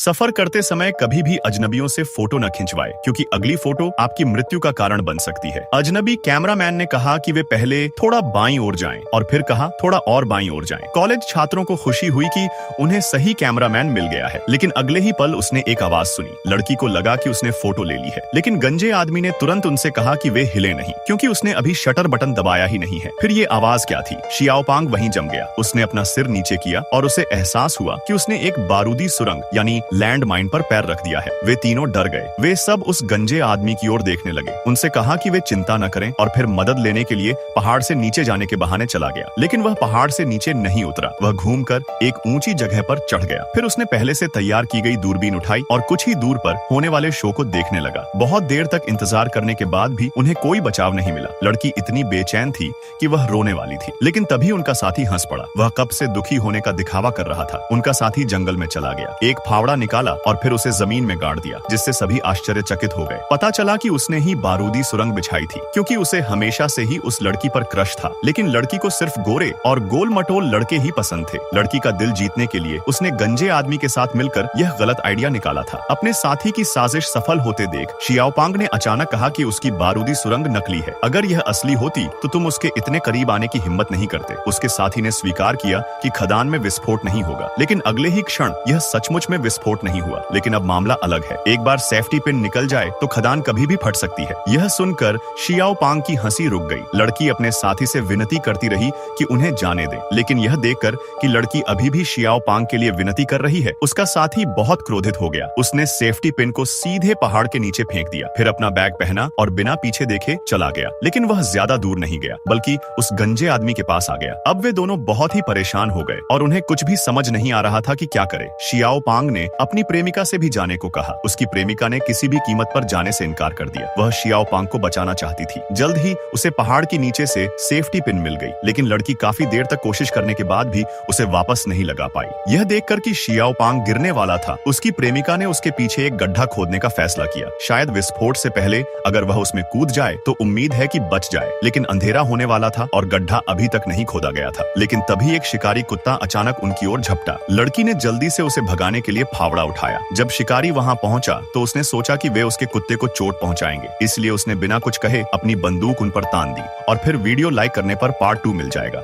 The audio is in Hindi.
सफर करते समय कभी भी अजनबियों से फोटो न खिंचवाए क्योंकि अगली फोटो आपकी मृत्यु का कारण बन सकती है। अजनबी कैमरामैन ने कहा कि वे पहले थोड़ा बाईं ओर जाएं और फिर कहा थोड़ा और बाईं ओर जाएं। कॉलेज छात्रों को खुशी हुई कि उन्हें सही कैमरामैन मिल गया है, लेकिन अगले ही पल उसने एक आवाज सुनी। लड़की को लगा कि उसने फोटो ले ली है, लेकिन गंजे आदमी ने तुरंत उनसे कहा कि वे हिले नहीं क्योंकि उसने अभी शटर बटन दबाया ही नहीं है। फिर ये आवाज क्या थी? शियाओपांग वहीं जम गया। उसने अपना सिर नीचे किया और उसे एहसास हुआ कि उसने एक बारूदी सुरंग यानी लैंड माइन पर पैर रख दिया है। वे तीनों डर गए। वे सब उस गंजे आदमी की ओर देखने लगे। उनसे कहा कि वे चिंता न करें और फिर मदद लेने के लिए पहाड़ से नीचे जाने के बहाने चला गया। लेकिन वह पहाड़ से नीचे नहीं उतरा। वह घूमकर एक ऊंची जगह पर चढ़ गया। फिर उसने पहले से तैयार की गई दूरबीन उठाई और कुछ ही दूर पर होने वाले शो को देखने लगा। बहुत देर तक इंतजार करने के बाद भी उन्हें कोई बचाव नहीं मिला। लड़की इतनी बेचैन थी कि वह रोने वाली थी, लेकिन तभी उनका साथी हंस पड़ा। वह कब से दुखी होने का दिखावा कर रहा था। उनका साथी जंगल में चला गया, एक फावड़ा निकाला और फिर उसे जमीन में गाड़ दिया, जिससे सभी आश्चर्यचकित हो गए। पता चला कि उसने ही बारूदी सुरंग बिछाई थी, क्योंकि उसे हमेशा से ही उस लड़की पर क्रश था। लेकिन लड़की को सिर्फ गोरे और गोल मटोल लड़के ही पसंद थे। लड़की का दिल जीतने के लिए उसने गंजे आदमी के साथ मिलकर यह गलत आइडिया निकाला था। अपने साथी की साजिश सफल होते देख शियाओपांग ने अचानक कहा कि उसकी बारूदी सुरंग नकली है। अगर यह असली होती तो तुम उसके इतने करीब आने की हिम्मत नहीं करते। उसके साथी ने स्वीकार किया कि खदान में विस्फोट नहीं होगा, लेकिन अगले ही क्षण यह सचमुच में विस्फोट नहीं हुआ। लेकिन अब मामला अलग है। एक बार सेफ्टी पिन निकल जाए तो खदान कभी भी फट सकती है। यह सुनकर शियाओपांग की हंसी रुक गई। लड़की अपने साथी से विनती करती रही कि उन्हें जाने दे, लेकिन यह देखकर कि लड़की अभी भी शियाओपांग के लिए विनती कर रही है, उसका साथी बहुत क्रोधित हो गया। उसने सेफ्टी पिन को सीधे पहाड़ के नीचे फेंक दिया, फिर अपना बैग पहना और बिना पीछे देखे चला गया। लेकिन वह ज्यादा दूर नहीं गया, बल्कि उस गंजे आदमी के पास आ गया। अब वे दोनों बहुत ही परेशान हो गए और उन्हें कुछ भी समझ नहीं आ रहा था कि क्या करे। शियाओपांग ने अपनी प्रेमिका से भी जाने को कहा। उसकी प्रेमिका ने किसी भी कीमत पर जाने से इनकार कर दिया। वह शियाओपांग को बचाना चाहती थी। जल्द ही उसे पहाड़ के नीचे से सेफ्टी पिन मिल गई, लेकिन लड़की काफी देर तक कोशिश करने के बाद भी उसे वापस नहीं लगा पाई। यह देखकर कि शियाओपांग गिरने वाला था, उसकी प्रेमिका ने उसके पीछे एक गड्ढा खोदने का फैसला किया। शायद विस्फोट से पहले अगर वह उसमें कूद जाए तो उम्मीद है कि बच जाए, लेकिन अंधेरा होने वाला था और गड्ढा अभी तक नहीं खोदा गया था। लेकिन तभी एक शिकारी कुत्ता अचानक उनकी ओर झपटा। लड़की ने जल्दी से उसे भगाने के लिए फावड़ा उठाया। जब शिकारी वहां पहुंचा तो उसने सोचा कि वे उसके कुत्ते को चोट पहुंचाएंगे, इसलिए उसने बिना कुछ कहे अपनी बंदूक उन पर तान दी। और फिर वीडियो लाइक करने पर पार्ट 2 मिल जाएगा।